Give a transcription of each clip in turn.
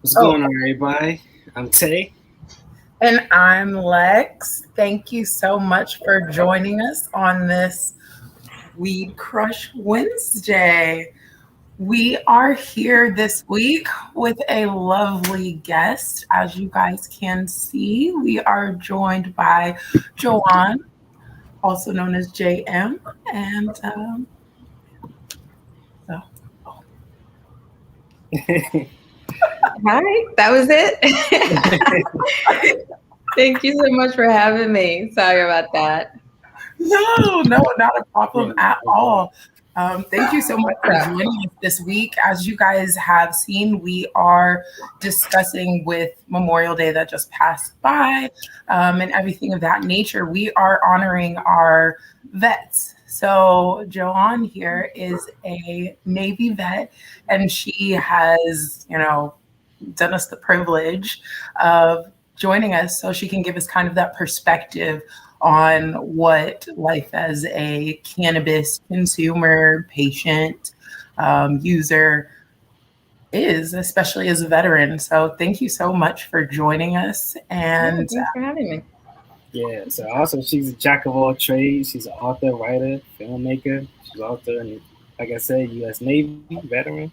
What's going on, everybody? I'm Tay. And I'm Lex. Thank you so much for joining us on this Weed Crush Wednesday. We are here this week with a lovely guest. As you guys can see, we are joined by Joan, also known as JM. And so, Hi, that was it. Thank you so much for having me. Sorry about that. no, not a problem at all. Thank you so much for joining us this week. As you guys have seen, we are discussing with Memorial Day that just passed by and everything of that nature. We are honoring our vets. So Joan here is a Navy vet, and she has, done us the privilege of joining us so she can give us kind of that perspective on what life as a cannabis consumer, patient, user is, especially as a veteran. So thank you so much for joining us. And thanks for having me. Yeah, so also she's a jack of all trades. She's an author, writer, filmmaker. She's author, and like I said, U.S. Navy veteran.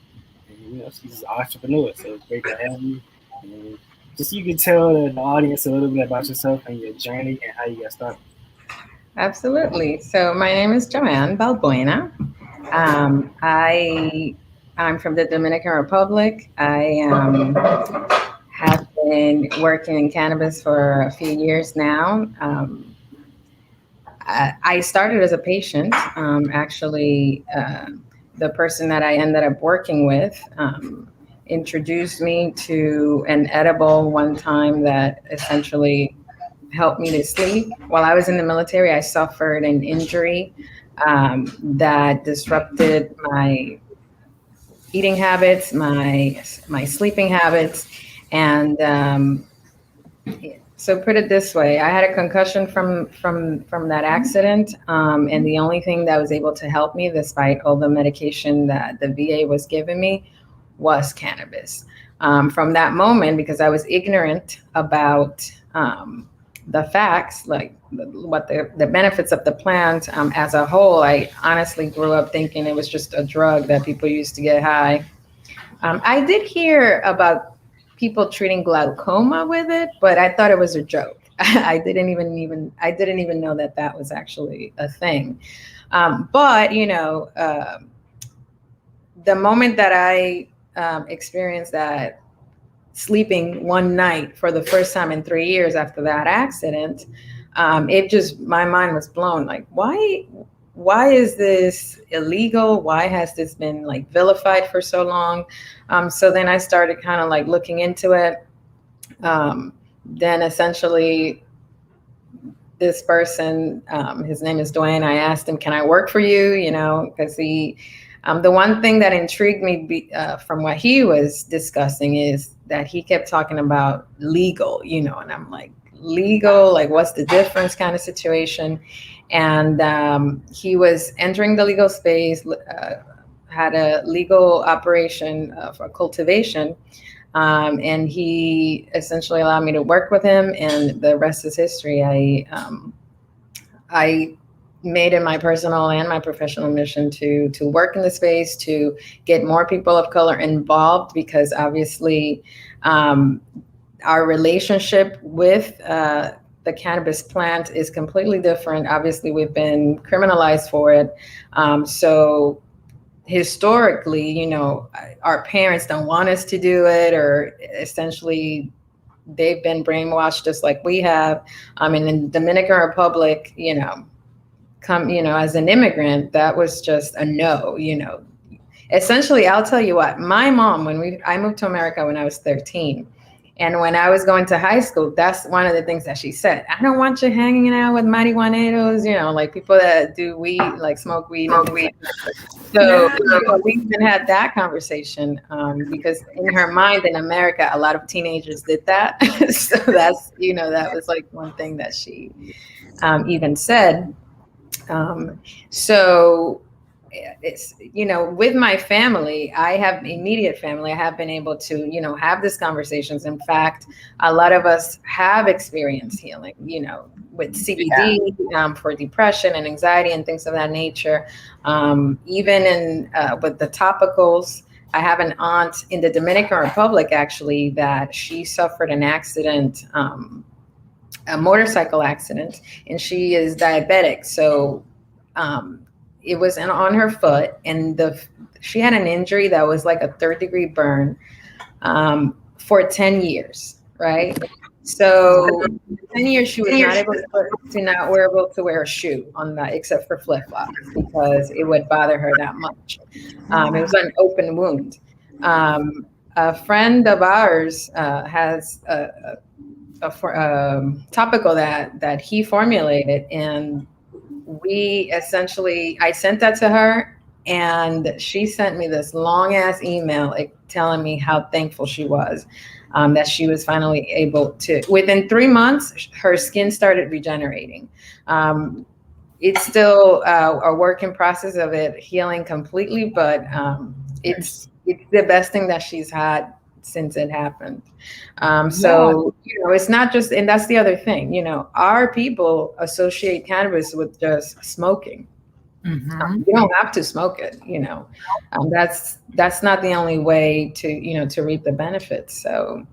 And, she's an entrepreneur. So it's great to have you. And just so you can tell the audience a little bit about yourself and your journey and how you got started. Absolutely. So my name is Joanne Balbuena. I'm from the Dominican Republic. I have been working in cannabis for a few years now. I started as a patient. Actually, the person that I ended up working with introduced me to an edible one time that essentially helped me to sleep. While I was in the military, I suffered an injury that disrupted my eating habits, my sleeping habits, and so put it this way: I had a concussion from that accident, and the only thing that was able to help me, despite all the medication that the VA was giving me, was cannabis. From that moment, because I was ignorant about the facts, like what the benefits of the plant as a whole, I honestly grew up thinking it was just a drug that people used to get high. I did hear about people treating glaucoma with it, but I thought it was a joke. I didn't even know that was actually a thing. But the moment that I experienced that, sleeping one night for the first time in 3 years after that accident, my mind was blown. Like, why is this illegal? Why has this been like vilified for so long? So then I started kind of like looking into it. Then essentially this person, his name is Dwayne, I asked him, can I work for you? Because the one thing that intrigued me from what he was discussing is that he kept talking about legal, and I'm like, legal, like what's the difference kind of situation. And he was entering the legal space, had a legal operation for cultivation. And he essentially allowed me to work with him, and the rest is history. I made it my personal and my professional mission to work in the space, to get more people of color involved, because obviously our relationship with the cannabis plant is completely different. Obviously, we've been criminalized for it. So historically, our parents don't want us to do it, or essentially they've been brainwashed just like we have. In the Dominican Republic, as an immigrant, that was just a no. Essentially, I'll tell you what, my mom, I moved to America when I was 13. And when I was going to high school, that's one of the things that she said. I don't want you hanging out with marihuaneros, like people that do weed, like smoke weed. So we even had that conversation because in her mind in America, a lot of teenagers did that. So that's, that was like one thing that she even said. So it's, with my family, I have immediate family. I have been able to, have these conversations. In fact, a lot of us have experienced healing, with CBD for depression and anxiety and things of that nature. Even with the topicals, I have an aunt in the Dominican Republic, actually, that she suffered an accident, a motorcycle accident, and she is diabetic. So it was on her foot, and she had an injury that was like a 3rd-degree burn for 10 years, right? So 10 years she was not able to wear a shoe on that, except for flip-flops, because it would bother her that much. It was an open wound. A friend of ours has a topical that he formulated, and I sent that to her, and she sent me this long ass email telling me how thankful she was that she was finally able to, within 3 months, her skin started regenerating. It's still a work in process of it healing completely, but it's the best thing that she's had since it happened. So, it's not just, and that's the other thing, our people associate cannabis with just smoking. You don't have to smoke it, that's not the only way to reap the benefits. So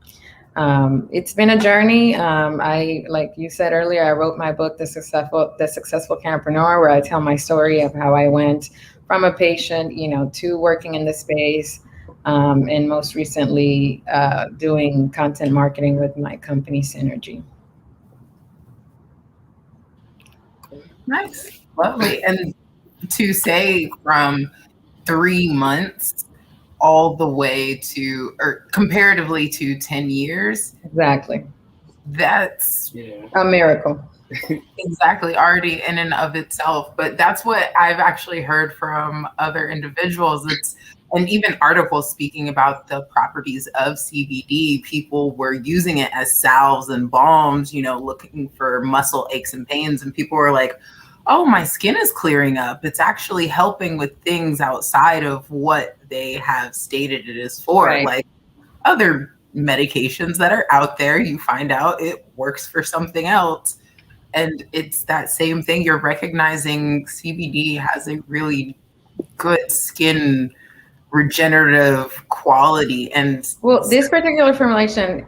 it's been a journey. Like you said earlier, I wrote my book, The Successful Cannampreneur, where I tell my story of how I went from a patient, to working in the space. And most recently, doing content marketing with my company, Synergy. Nice. Lovely. And to say from 3 months all the way to, or comparatively to 10 years. Exactly. That's a miracle. Exactly, already in and of itself. But that's what I've actually heard from other individuals. And even articles speaking about the properties of CBD. People were using it as salves and balms, looking for muscle aches and pains. And people were like, oh, my skin is clearing up. It's actually helping with things outside of what they have stated it is for. Right. Like other medications that are out there, you find out it works for something else. And it's that same thing. You're recognizing CBD has a really good skin regenerative quality. And this particular formulation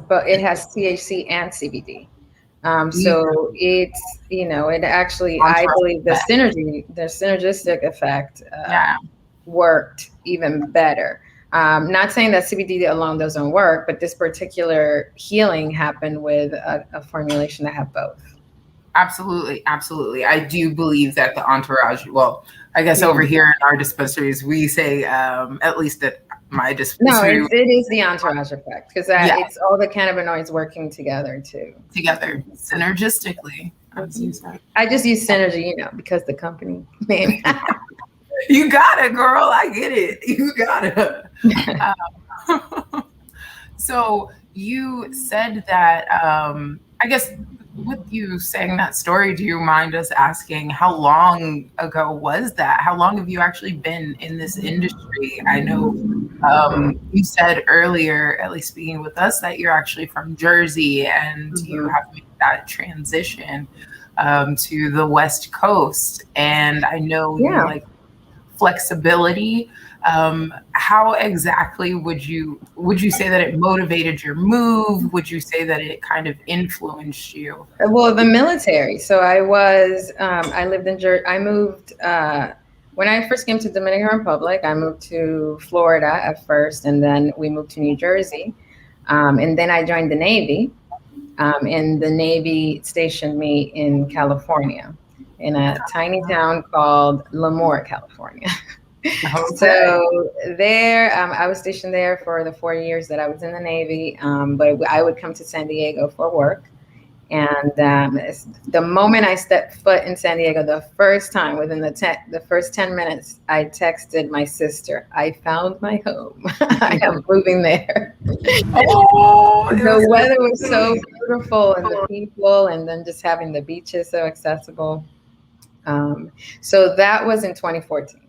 but it has THC and CBD. So it's, it actually, I believe the synergistic effect worked even better. Not saying that CBD alone doesn't work, but this particular healing happened with a formulation that had both. Absolutely. Absolutely. I do believe that the entourage, well, I guess over here in our dispensaries, we say, at least at my dispensary. No, it is the entourage effect, because it's all the cannabinoids working together too. Together, synergistically. I just use Synergy, because the company name. You got it, girl. I get it. You got it. So you said that, I guess, with you saying that story, do you mind us asking how long ago was that? How long have you actually been in this industry? I know you said earlier, at least speaking with us, that you're actually from Jersey and you have made that transition to the West Coast. And I know you like flexibility. How exactly would you say that it motivated your move? Would you say that it kind of influenced you? Well, the military. So I lived in Jersey. I moved, when I first came to Dominican Republic, I moved to Florida at first, and then we moved to New Jersey. And then I joined the Navy, and the Navy stationed me in California, in a tiny town called Lemoore, California. Okay. So there, I was stationed there for the 4 years that I was in the Navy, but I would come to San Diego for work. And the moment I stepped foot in San Diego, the first time, within the first 10 minutes, I texted my sister, I found my home. I am moving there. Oh, the weather was so beautiful, and the people, and then just having the beaches so accessible. So that was in 2014.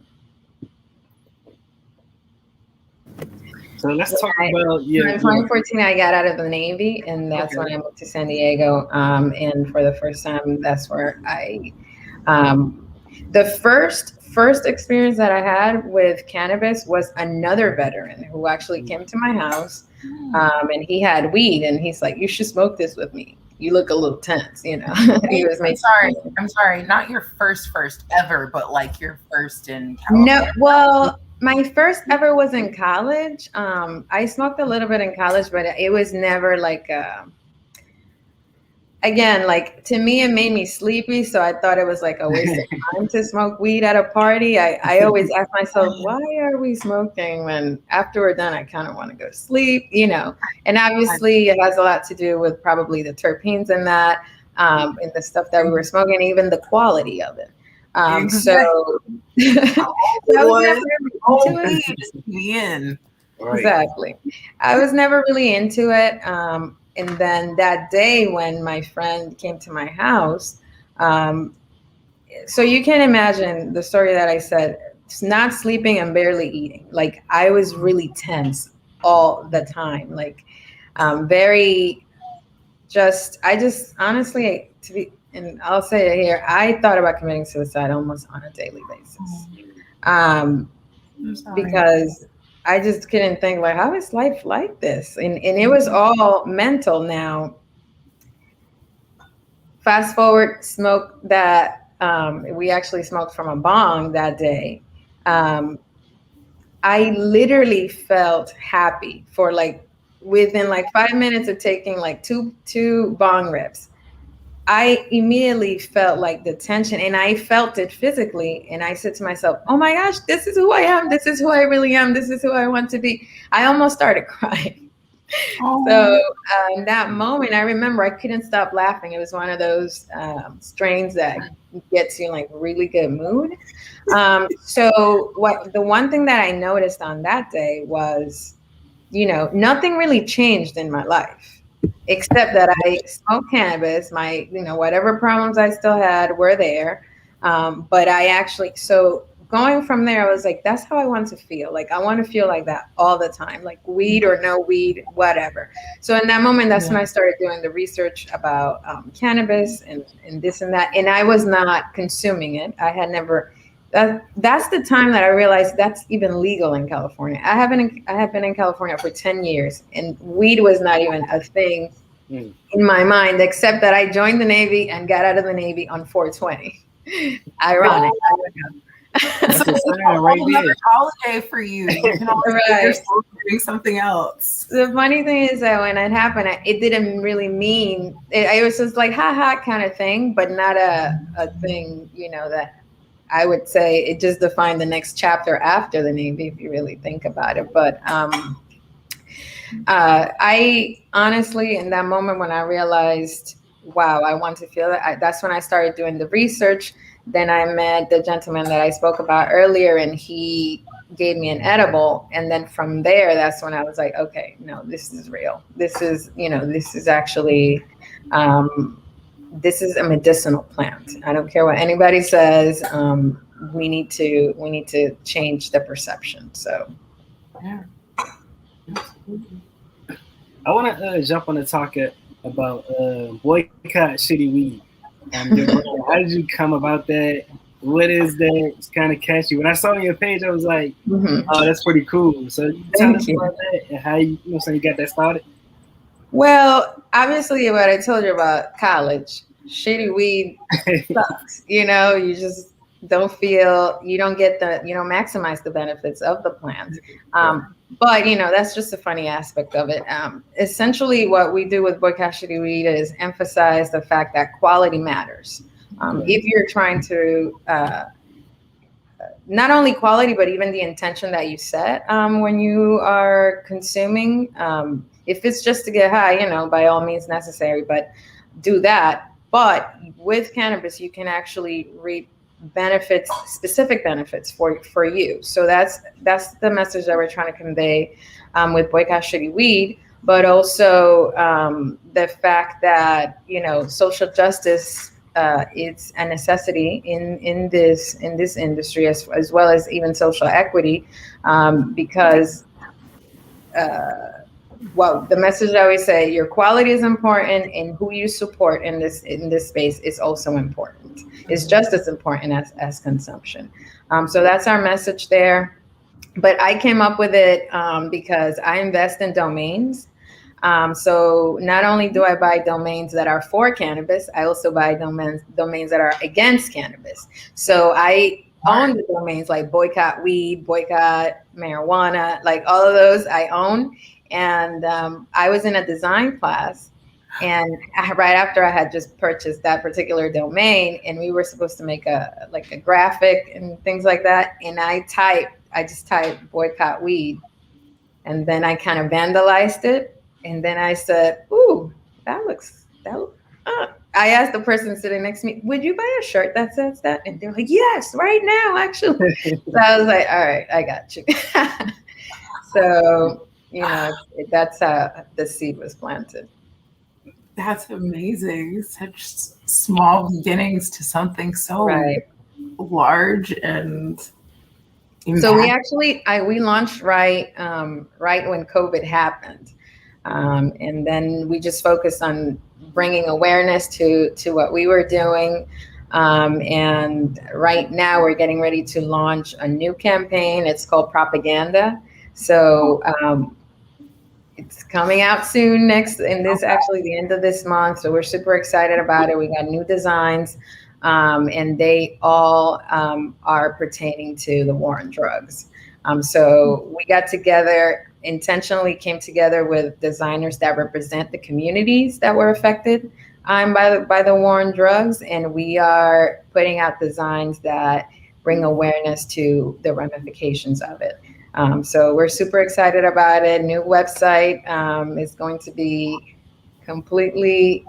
So let's talk about in 2014. I got out of the Navy, and that's when I moved to San Diego. And for the first time, that's where I, the first experience that I had with cannabis was another veteran who actually came to my house, and he had weed, and he's like, "You should smoke this with me. You look a little tense," you know. He was I'm sorry, not your first ever, but like your first in California. No, well, my first ever was in college. I smoked a little bit in college, but it was never like again, like to me, it made me sleepy. So I thought it was like a waste of time to smoke weed at a party. I always ask myself, why are we smoking when after we're done, I kind of want to go to sleep, you know? And obviously it has a lot to do with probably the terpenes in that, and the stuff that we were smoking, even the quality of it. So exactly. I was never really into it. And then that day when my friend came to my house, so you can imagine the story that I said, not sleeping and barely eating. Like I was really tense all the time. Like I just honestly, and I'll say it here, I thought about committing suicide almost on a daily basis. Because I just couldn't think, like, how is life like this? And it was all mental. Now, fast forward, smoke that we actually smoked from a bong that day. I literally felt happy for like within like 5 minutes of taking like two bong rips. I immediately felt like the tension, and I felt it physically. And I said to myself, oh my gosh, this is who I am. This is who I really am. This is who I want to be. I almost started crying. Oh. So in that moment, I remember I couldn't stop laughing. It was one of those strains that gets you in like really good mood. So the one thing that I noticed on that day was, you know, nothing really changed in my life. Except that I smoked cannabis, my, you know, whatever problems I still had were there. But I actually, so going from there, I was like, that's how I want to feel. Like, I want to feel like that all the time, like weed or no weed, whatever. So in that moment, that's when I started doing the research about cannabis and this and that. And I was not consuming it. I had never, that's the time that I realized that's even legal in California. I have been in California for 10 years, and weed was not even a thing in my mind, except that I joined the Navy and got out of the Navy on 420. Ironic. That's another holiday for you. You can always doing something else. The funny thing is that when it happened, it didn't really mean it was just like ha kind of thing, but not a thing, you know, that I would say it just defined the next chapter after the Navy, if you really think about it. But I honestly, in that moment when I realized, wow, I want to feel that, that's when I started doing the research. Then I met the gentleman that I spoke about earlier, and he gave me an edible. And then from there, that's when I was like, okay, no, this is real. This is, you know, this is actually, this is a medicinal plant. I don't care what anybody says. We need to change the perception. So, yeah. I want to jump on the talk about boycott shitty weed. How did you come about that? What is that? It's kind of catchy. When I saw on your page, I was like, oh, that's pretty cool. So tell us about that and how you got that started. Well, obviously, what I told you about college, shitty weed sucks. You know, you just don't feel, you don't get maximize the benefits of the plant. But, you know, that's just a funny aspect of it. Essentially, what we do with boycott shitty weed is emphasize the fact that quality matters. If you're trying to, not only quality, but even the intention that you set when you are consuming. If it's just to get high, you know, by all means necessary, but do that. But with cannabis, you can actually reap benefits, specific benefits for you. So that's the message that we're trying to convey with boycott shitty weed, but also the fact that, you know, social justice, it's a necessity in this industry as well as even social equity, because well, the message I always say, your quality is important, and who you support in this space is also important. It's just as important as consumption. So that's our message there. But I came up with it because I invest in domains. So not only do I buy domains that are for cannabis, I also buy domains that are against cannabis. So I own the domains like boycott weed, boycott marijuana, like all of those I own. And I was in a design class, and right after I had just purchased that particular domain, and we were supposed to make a graphic and things like that. And I just typed boycott weed, and then I kind of vandalized it. And then I said, "Ooh, I asked the person sitting next to me, "Would you buy a shirt that says that?" And they're like, "Yes, right now, actually." So I was like, "All right, I got you." So, that's how the seed was planted. That's amazing. Such small beginnings to something so large and impactful. So we actually we launched right when COVID happened, and then we just focused on bringing awareness to what we were doing. And right now we're getting ready to launch a new campaign. It's called Propaganda. So it's coming out soon actually the end of this month. So we're super excited about it. We got new designs, and they all are pertaining to the war on drugs. So we intentionally came together with designers that represent the communities that were affected by the war on drugs. And we are putting out designs that bring awareness to the ramifications of it. So we're super excited about it. New website is going to be completely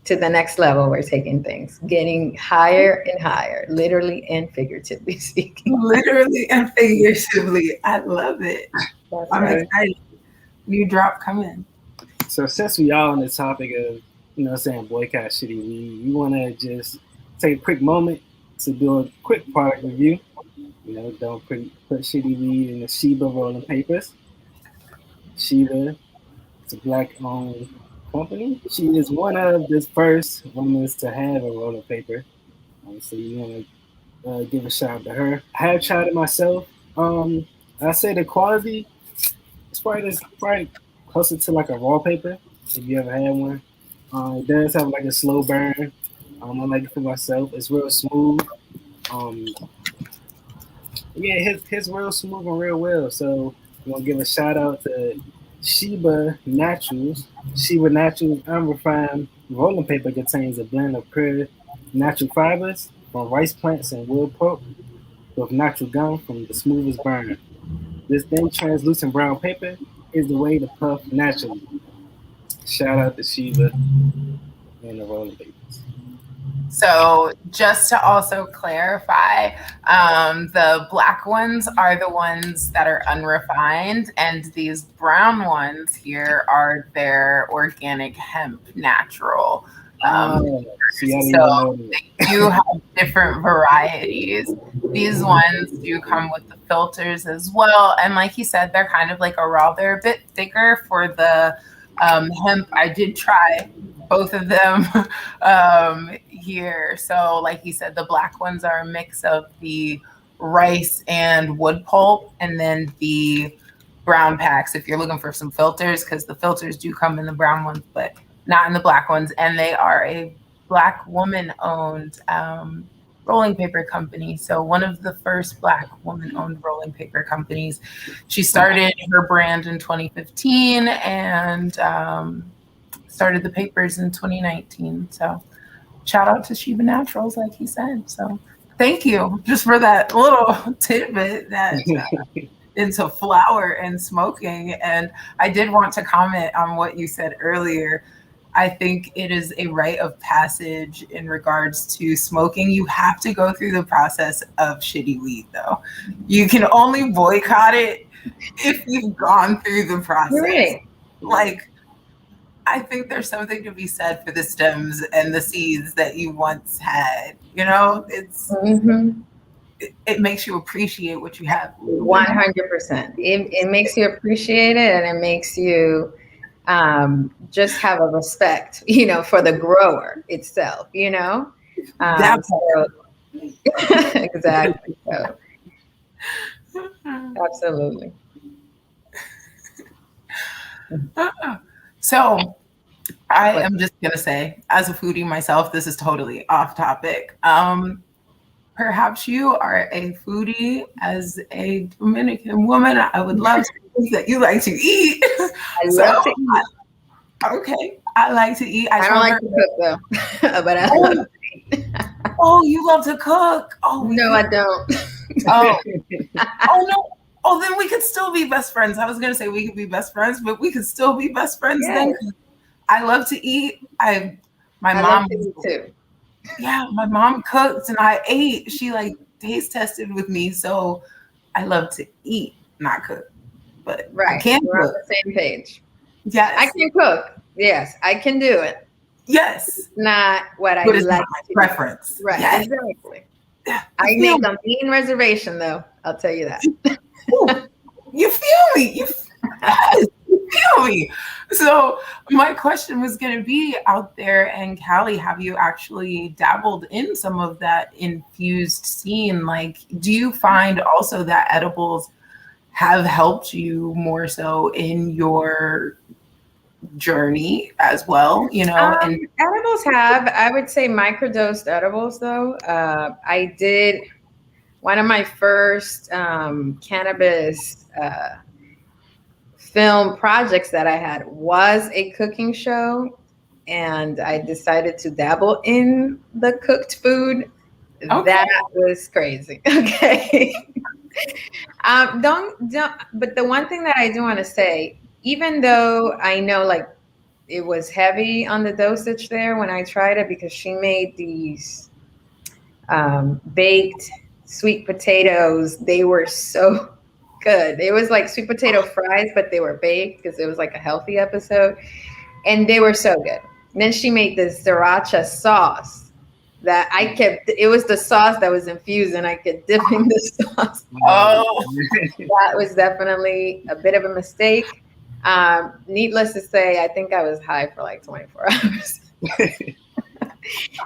to the next level. We're taking things, getting higher and higher, literally and figuratively speaking. Literally and figuratively. I love it. I'm excited. New drop coming. So since we are on the topic of, saying boycott shitty weed, we want to just take a quick moment to do a quick product review. Don't put shitty weed in the Sheba rolling papers. Sheba, it's a black-owned company. She is one of the first women to have a rolling paper. So you want to give a shout out to her. I have tried it myself. I say the quality is probably closer to like a raw paper, if you ever had one. It does have like a slow burn. I like it for myself. It's real smooth. Hits real smooth and real well. So I'm gonna give a shout out to Sheba Naturals. Sheba Naturals unrefined rolling paper contains a blend of pure natural fibers from rice plants and wood pulp with natural gum from the smoothest burn. This thin translucent brown paper is the way to puff naturally. Shout out to Sheba and the rolling papers. So just to also clarify, the black ones are the ones that are unrefined, and these brown ones here are their organic hemp natural. So you have different varieties. These ones do come with the filters as well. And like you said, they're kind of like a raw. They're a bit thicker for the hemp. I did try both of them here. So like you said, the black ones are a mix of the rice and wood pulp, and then the brown packs if you're looking for some filters, because the filters do come in the brown ones, but not in the black ones. And they are a Black woman-owned rolling paper company. So one of the first Black woman-owned rolling paper companies. She started her brand in 2015 and started the papers in 2019. So shout out to Sheba Naturals, like he said. So thank you just for that little tidbit that into flower and smoking. And I did want to comment on what you said earlier. I think it is a rite of passage in regards to smoking. You have to go through the process of shitty weed, though. You can only boycott it if you've gone through the process. Right. Like, I think there's something to be said for the stems and the seeds that you once had. You know, it's it makes you appreciate what you have. 100%. It makes you appreciate it, and it makes you just have a respect, for the grower itself, so, exactly. So, absolutely. So I am just going to say, as a foodie myself, this is totally off topic. Perhaps you are a foodie. As a Dominican woman, I would love to think that you like to eat. I love to eat. Okay, I like to eat. I don't like to cook though, but I love to eat. Oh, you love to cook? Oh no, I don't. Oh no. Oh, then we could still be best friends. I was gonna say we could be best friends, but we could still be best friends then. I love to eat. My mom love to eat too. Yeah, my mom cooked and I ate. She taste tested with me, so I love to eat, not cook. But right, I can we're cook. on the same page. Yes, I can cook. Yes, I can do it. Yes, not what I like. Not my preference. Right, yes. Exactly. I make a mean reservation, though. I'll tell you that. You feel me? You feel me? So my question was going to be, out there in Cali, have you actually dabbled in some of that infused scene? Like, do you find also that edibles have helped you more so in your journey as well, and edibles have, I would say, microdosed edibles though. I did one of my first cannabis film projects that I had was a cooking show, and I decided to dabble in the cooked food. Okay. That was crazy. Okay. Don't, but the one thing that I do want to say, even though I know it was heavy on the dosage there when I tried it, because she made these baked sweet potatoes. They were so good. It was like sweet potato fries, but they were baked because it was like a healthy episode, and they were so good. And then she made this sriracha sauce that I kept. It was the sauce that was infused, and I kept dipping the sauce. Oh, that was definitely a bit of a mistake. Needless to say, I think I was high for like 24 hours.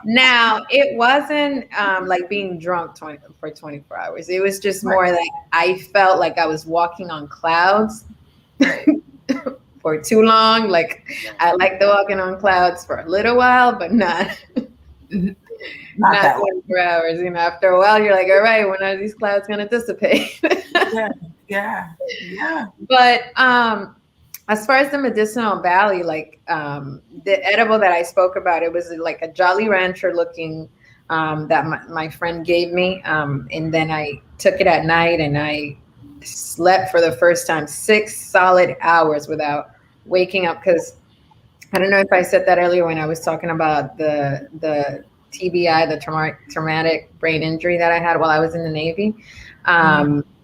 Now, it wasn't like being drunk for 24 hours. It was just more like I felt like I was walking on clouds for too long. Like, I like the walking on clouds for a little while, but not 24 hours. After a while, you're like, all right, when are these clouds going to dissipate? Yeah. But as far as the medicinal value, the edible that I spoke about, it was like a Jolly Rancher looking that my friend gave me. And then I took it at night, and I slept for the first time 6 solid hours without waking up. Because I don't know if I said that earlier when I was talking about the TBI, the traumatic brain injury that I had while I was in the Navy.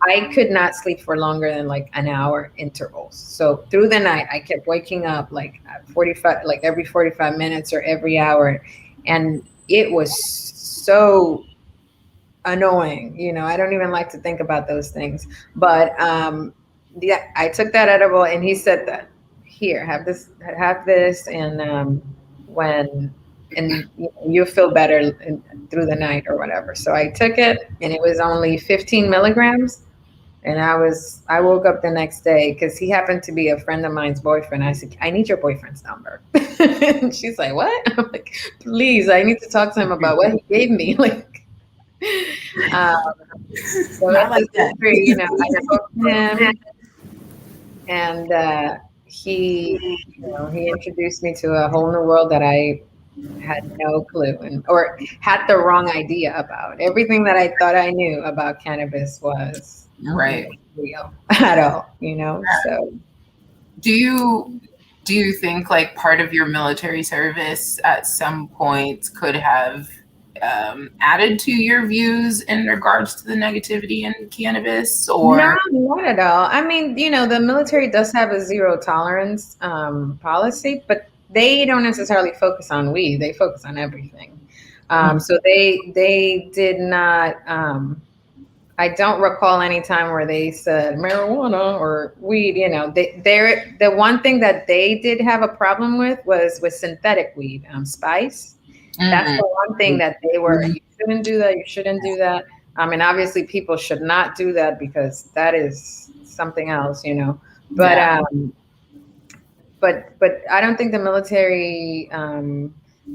I could not sleep for longer than like an hour intervals. So through the night, I kept waking up every 45 minutes or every hour. And it was so annoying. I don't even like to think about those things. But I took that edible, and he said that, here, have this, and you'll feel better through the night or whatever. So I took it, and it was only 15 milligrams. And I woke up the next day, because he happened to be a friend of mine's boyfriend. I said, I need your boyfriend's number. And she's like, what? I'm like, please, I need to talk to him about what he gave me. So I like that. I spoke to him, and he introduced me to a whole new world that I had no clue or had the wrong idea about. Everything that I thought I knew about cannabis was real at all, So do you think like part of your military service at some point could have added to your views in regards to the negativity in cannabis? Or no, not at all. I mean, the military does have a zero tolerance policy, but they don't necessarily focus on weed. They focus on everything. So they did not I don't recall any time where they said marijuana or weed. You know, they're the one thing that they did have a problem with synthetic weed, spice. That's the one thing that they were. You shouldn't do that. You shouldn't do that. And obviously, people should not do that because that is something else. You know, but but I don't think the military.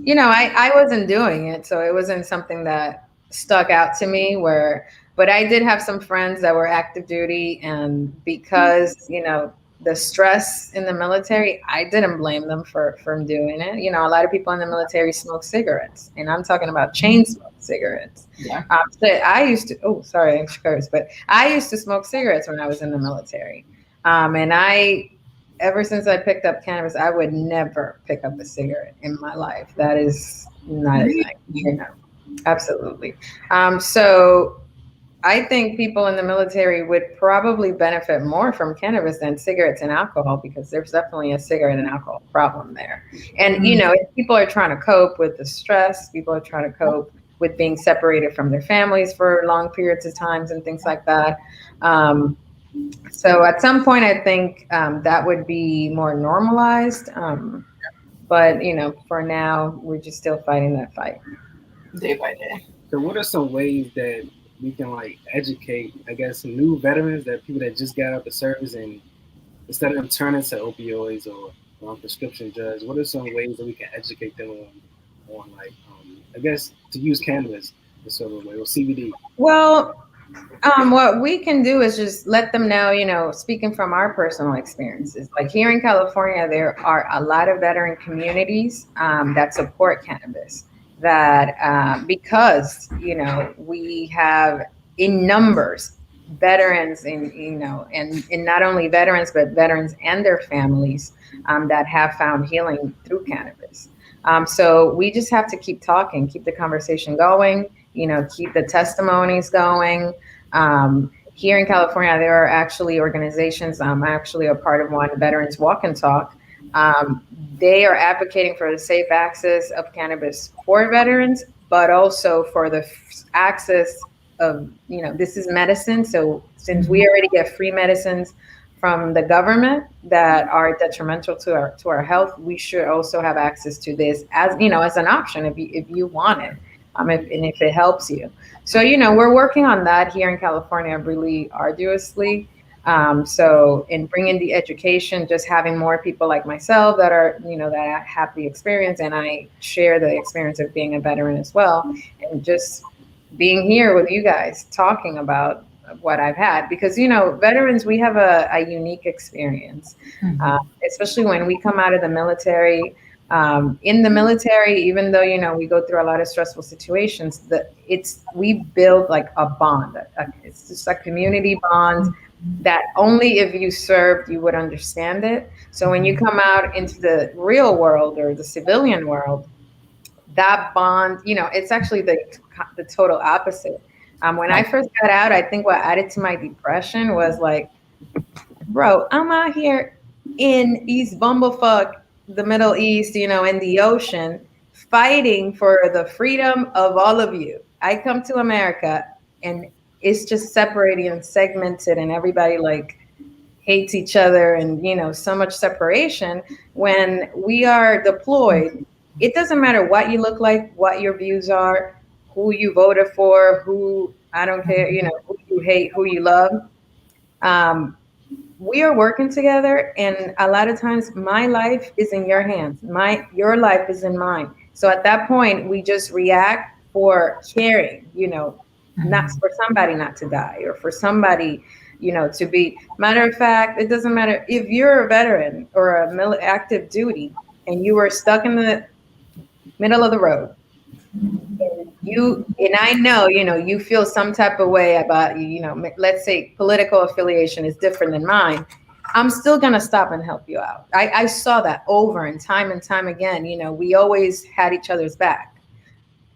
You know, I wasn't doing it, so it wasn't something that stuck out to me. But I did have some friends that were active duty, and because you know the stress in the military, I didn't blame them for doing it. You know, a lot of people in the military smoke cigarettes, and I'm talking about chain smoke cigarettes. Yeah. So I used to. Oh, sorry, I'm cursed, but I used to smoke cigarettes when I was in the military, and ever since I picked up cannabis, I would never pick up a cigarette in my life. That is not a thing, you know. Absolutely. So I think people in the military would probably benefit more from cannabis than cigarettes and alcohol because there's definitely a cigarette and alcohol problem there. And, you know, if people are trying to cope with the stress, people are trying to cope with being separated from their families for long periods of times and things like that. So at some point, I think that would be more normalized. But, you know, for now, we're just still fighting that fight. Day by day. So what are some ways that we can like educate, I guess, new veterans, that people that just got out the service, and instead of them turning to opioids or prescription drugs, what are some ways that we can educate them on like, I guess, to use cannabis in sort of a way, or CBD? Well, what we can do is just let them know, you know, speaking from our personal experiences, like here in California, there are a lot of veteran communities that support cannabis. That because, you know, we have in numbers veterans and, you know, and not only veterans, but veterans and their families that have found healing through cannabis. So we just have to keep talking, keep the conversation going, you know, keep the testimonies going. Here in California, there are actually organizations. I'm actually a part of one, Veterans Walk and Talk. They are advocating for the safe access of cannabis for veterans, but also for the access of, you know, this is medicine. So since we already get free medicines from the government that are detrimental to our health, we should also have access to this as, you know, as an option if you want it, and if it helps you. So, you know, we're working on that here in California really arduously. So in bringing the education, just having more people like myself that are, you know, that have the experience, and I share the experience of being a veteran as well, and just being here with you guys talking about what I've had, because, you know, veterans, we have a unique experience, especially when we come out of the military. In the military, even though, you know, we go through a lot of stressful situations, we build like a bond. It's just a community bond that only if you served, you would understand it. So when you come out into the real world or the civilian world, that bond, you know, it's actually the total opposite. When I first got out, I think what added to my depression was like, bro, I'm out here in East Bumblefuck, the Middle East, you know, in the ocean, fighting for the freedom of all of you. I come to America and it's just separated and segmented, and everybody like hates each other, and, you know, so much separation. When we are deployed, it doesn't matter what you look like, what your views are, who you voted for, who, I don't care, you know, who you hate, who you love. We are working together, and a lot of times my life is in your hands. Your life is in mine. So at that point, we just react for caring, you know, not for somebody not to die, or for somebody, you know, to be. Matter of fact, it doesn't matter if you're a veteran or a active duty and you were stuck in the middle of the road. And I know, you know, you feel some type of way about, you know, let's say political affiliation is different than mine. I'm still going to stop and help you out. I saw that over and time again. You know, we always had each other's back.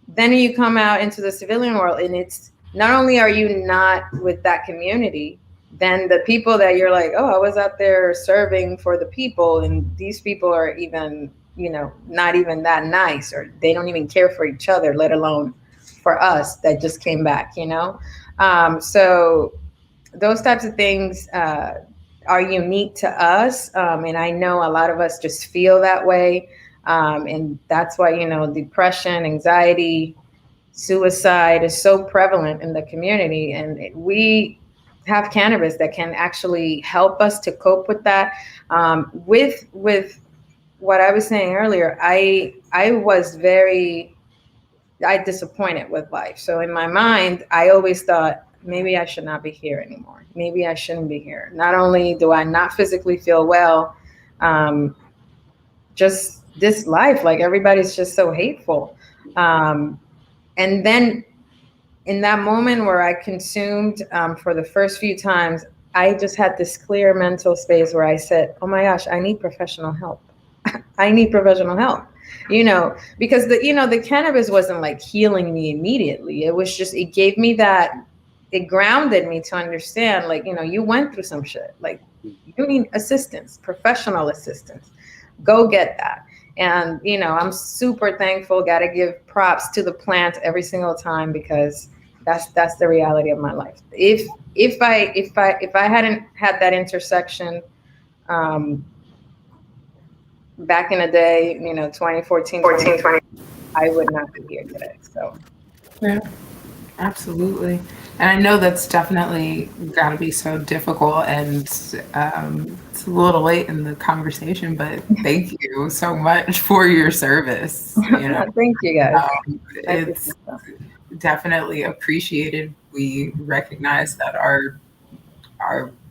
Then you come out into the civilian world, and it's not only are you not with that community, then the people that you're like, oh, I was out there serving for the people, and these people are even, you know, not even that nice, or they don't even care for each other, let alone for us that just came back, you know? So those types of things are unique to us. And I know a lot of us just feel that way. And that's why, depression, anxiety, suicide is so prevalent in the community. And we have cannabis that can actually help us to cope with that. With what I was saying earlier, I was very disappointed with life. So in my mind, I always thought, maybe I should not be here anymore. Maybe I shouldn't be here. Not only do I not physically feel well, just this life, like everybody's just so hateful. And then in that moment where I consumed for the first few times, I just had this clear mental space where I said, oh my gosh, I need professional help. I need professional help, because the cannabis wasn't like healing me immediately. It was just, it gave me it grounded me to understand, like, you went through some shit, like you need assistance, professional assistance, go get that. And, I'm super thankful, got to give props to the plant every single time, because that's the reality of my life. If I hadn't had that intersection, back in the day, 2014, 20, I would not be here today. So, yeah, absolutely. And I know that's definitely got to be so difficult. And it's a little late in the conversation, but thank you so much for your service. Thank you, guys. It's definitely appreciated. We recognize that our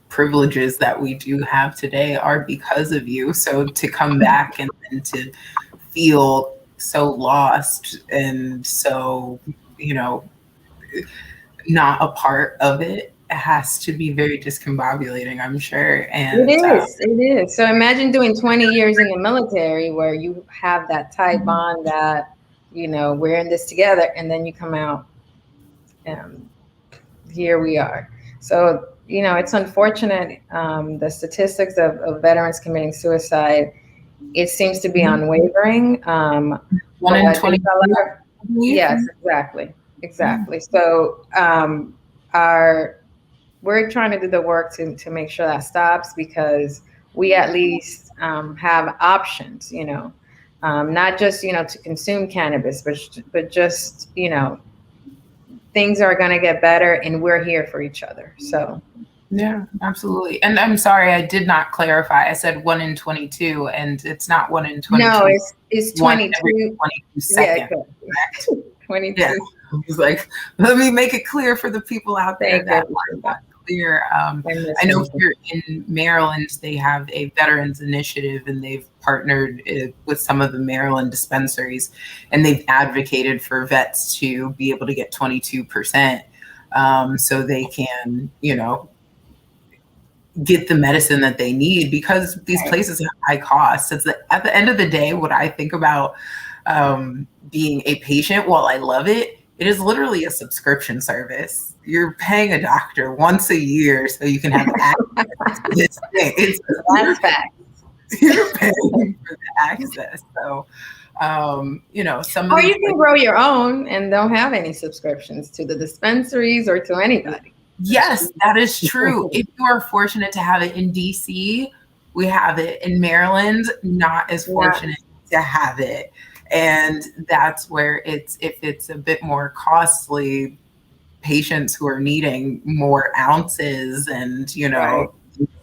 privileges that we do have today are because of you. So to come back and to feel so lost and so, not a part of it has to be very discombobulating, I'm sure. And it is. So imagine doing 20 years in the military where you have that tight bond that, we're in this together, and then you come out and here we are. So, it's unfortunate. The statistics of veterans committing suicide, it seems to be unwavering. 1 in 20. Yes, exactly. So we're trying to do the work to make sure that stops, because we at least have options, not just, to consume cannabis, but just, things are going to get better, and we're here for each other. So. Yeah, absolutely. And I'm sorry, I did not clarify. I said 1 in 22, and it's not 1 in 22. No, it's 22. 22 seconds. Yeah, 22. Yeah. I was like, let me make it clear for the people out there that are not clear. I know here in Maryland, they have a veterans initiative, and they've partnered with some of the Maryland dispensaries, and they've advocated for vets to be able to get 22%, so they can, get the medicine that they need, because these places have high costs. At the end of the day, what I think about being a patient, while I love it, it is literally a subscription service. You're paying a doctor once a year so you can have access to this thing. That's fact. You're paying for the access. So, some or you can grow your own and don't have any subscriptions to the dispensaries or to anybody. Yes, that is true. If you are fortunate to have it in DC, we have it. In Maryland, not as fortunate to have it. And that's where if it's a bit more costly, patients who are needing more ounces and,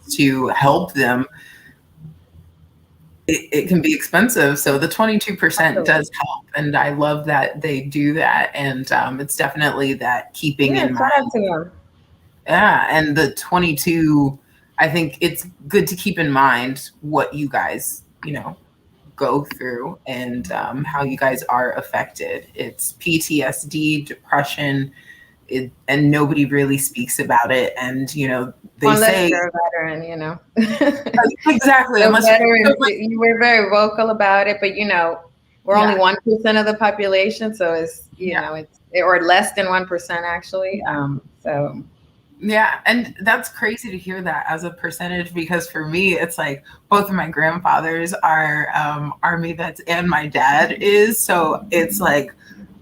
to help them, it can be expensive. So the 22% does help. And I love that they do that. And it's definitely that keeping in mind. Yeah, and the 22, I think it's good to keep in mind what you guys, go through and how you guys are affected. It's PTSD, depression, and nobody really speaks about it. And, they unless you're a veteran, Exactly. You were very vocal about it, but, we're only 1% of the population. So it's, it's, or less than 1% actually. So. Yeah, and that's crazy to hear that as a percentage, because for me, it's like both of my grandfathers are Army vets and my dad is. So it's like,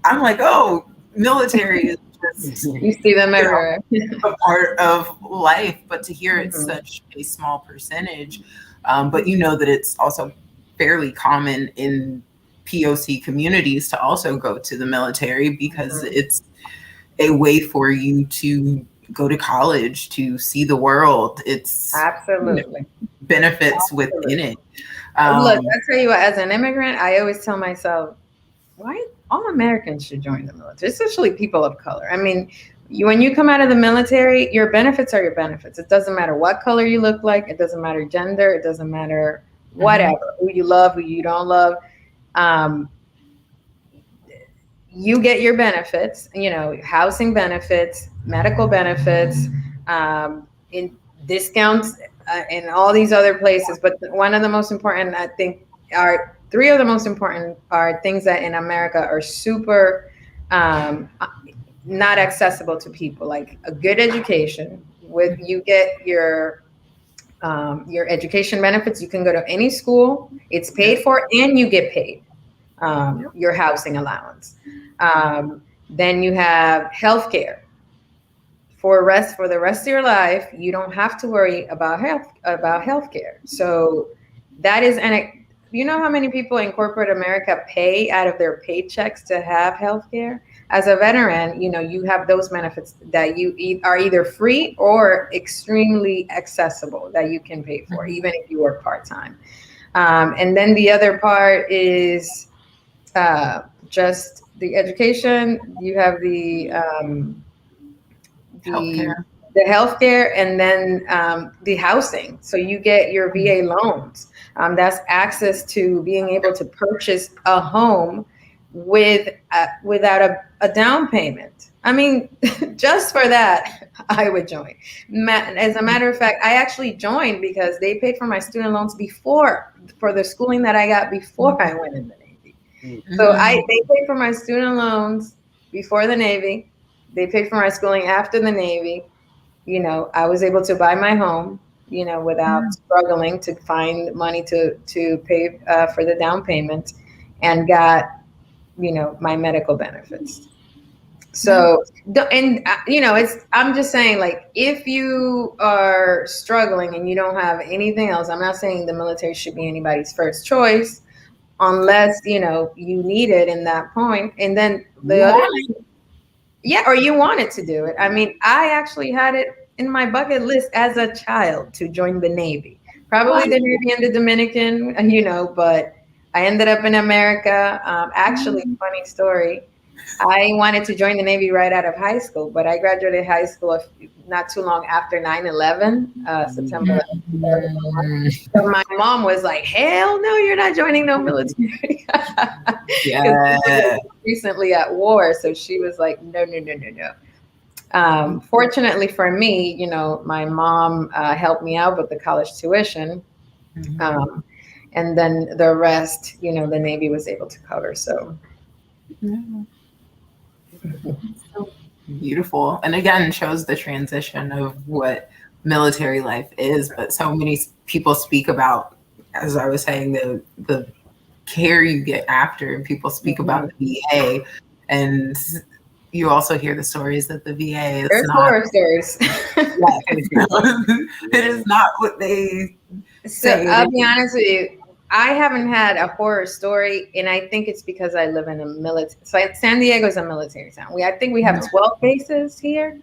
I'm like, oh, military is You see them everywhere. A part of life, but to hear it's such a small percentage, but you know that it's also fairly common in POC communities to also go to the military because it's a way for you to go to college, to see the world. It's absolutely benefits within it. Look, I tell you what, as an immigrant, I always tell myself, why all Americans should join the military, especially people of color. I mean, when you come out of the military, your benefits are your benefits. It doesn't matter what color you look like. It doesn't matter gender. It doesn't matter whatever, who you love, who you don't love. You get your benefits, you know, housing benefits, medical benefits, in discounts in all these other places. But one of the most important, I think, are three of the most important are things that in America are super not accessible to people, like a good education. With you get your education benefits. You can go to any school. It's paid for, and you get paid your housing allowance. Then you have healthcare. For the rest of your life, you don't have to worry about healthcare. So that is, and you know how many people in corporate America pay out of their paychecks to have healthcare? As a veteran, you know, you have those benefits that you are either free or extremely accessible that you can pay for, even if you work part-time. And then the other part is just the education. You have the healthcare, and then the housing. So you get your VA loans. That's access to being able to purchase a home without a down payment. I mean, just for that, I would join. As a matter of fact, I actually joined because they paid for my student loans for the schooling that I got before I went in the Navy. So they paid for my student loans before the Navy. They paid for my schooling after the Navy. You know, I was able to buy my home, you know, without struggling to find money to pay for the down payment, and got, you know, my medical benefits. So, and you know, I'm just saying, like, if you are struggling and you don't have anything else, I'm not saying the military should be anybody's first choice, unless, you know, you need it in that point. And then or you wanted to do it. I mean, I actually had it in my bucket list as a child to join the Navy, probably the Navy and the Dominican, you know, but I ended up in America. Actually, funny story. I wanted to join the Navy right out of high school, but I graduated high school not too long after 9/11, September 11th. So my mom was like, hell no, you're not joining no military. Yeah. Recently at war. So she was like, no. Fortunately for me, you know, my mom helped me out with the college tuition. And then the rest, you know, the Navy was able to cover. So. So beautiful. And again, shows the transition of what military life is. But so many people speak about, as I was saying, the care you get after, and people speak about the VA. And you also hear the stories that the VA is There's horror stories. It is not what they say. So I'll be honest with you. I haven't had a horror story, and I think it's because I live in a military. So San Diego is a military town. I think we have 12 bases here,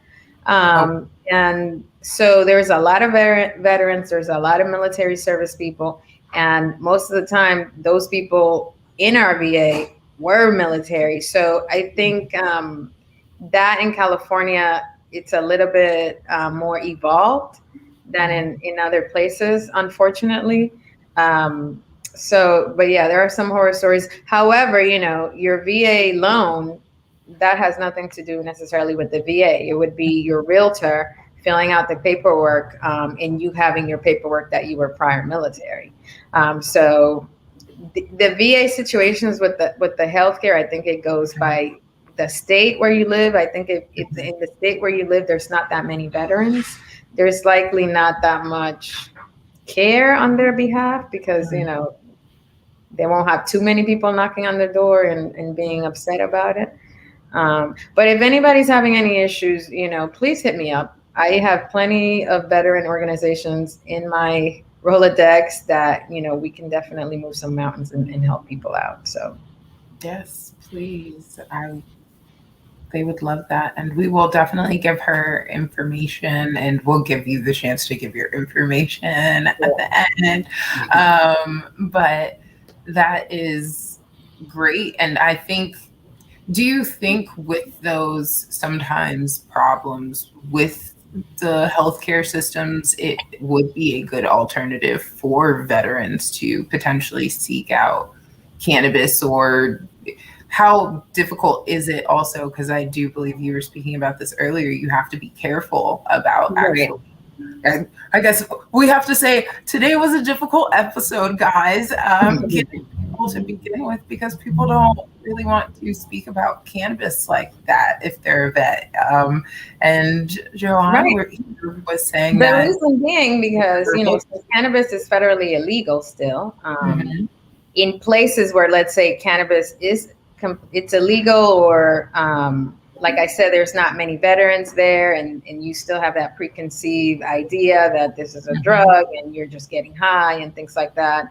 and so there's a lot of veterans. There's a lot of military service people, and most of the time, those people in our VA were military. So I think that in California, it's a little bit more evolved than in other places, unfortunately. So, but yeah, there are some horror stories. However, you know, your VA loan, that has nothing to do necessarily with the VA. It would be your realtor filling out the paperwork, and you having your paperwork that you were prior military. So the VA situations with the healthcare, I think it goes by the state where you live. I think if in the state where you live, there's not that many veterans. There's likely not that much care on their behalf, because, you know, they won't have too many people knocking on the door and being upset about it. But if anybody's having any issues, please hit me up. I have plenty of veteran organizations in my Rolodex that, we can definitely move some mountains and help people out. So yes, please. They would love that. And we will definitely give her information, and we'll give you the chance to give your information at the end. But that is great. And I think, do you think with those sometimes problems with the healthcare systems, it would be a good alternative for veterans to potentially seek out cannabis? Or how difficult is it also? Because I do believe you were speaking about this earlier. You have to be careful about actually. And I guess we have to say today was a difficult episode, guys. Getting people to begin with, because people don't really want to speak about cannabis like that if they're a vet. And Joan was saying the that reason being because cannabis is federally illegal still. In places where, let's say, cannabis it's illegal, or like I said, there's not many veterans there, and you still have that preconceived idea that this is a drug and you're just getting high and things like that.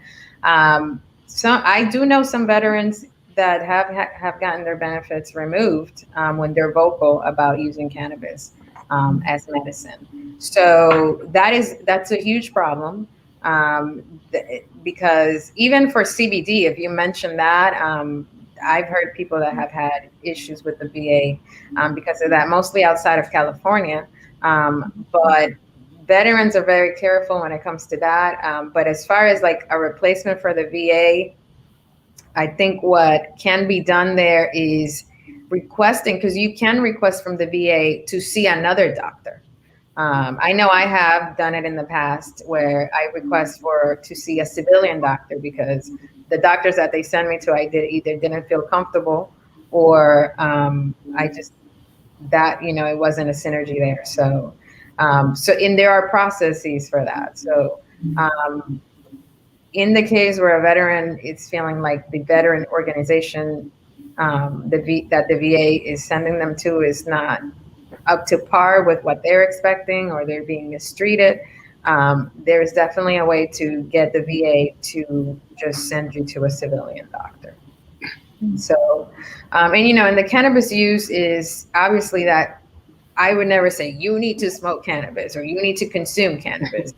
So I do know some veterans that have gotten their benefits removed when they're vocal about using cannabis as medicine. So that's a huge problem. Because even for CBD, if you mention that, I've heard people that have had issues with the VA because of that, mostly outside of California. But veterans are very careful when it comes to that. But as far as like a replacement for the VA, I think what can be done there is requesting, because you can request from the VA to see another doctor. I know I have done it in the past where I request to see a civilian doctor, because the doctors that they send me to, I either didn't feel comfortable, or it wasn't a synergy there. So, and there are processes for that. So, in the case where a veteran is feeling like the veteran organization that the VA is sending them to is not up to par with what they're expecting, or they're being mistreated, there's definitely a way to get the VA to just send you to a civilian doctor. So, and the cannabis use is obviously that I would never say you need to smoke cannabis or you need to consume cannabis.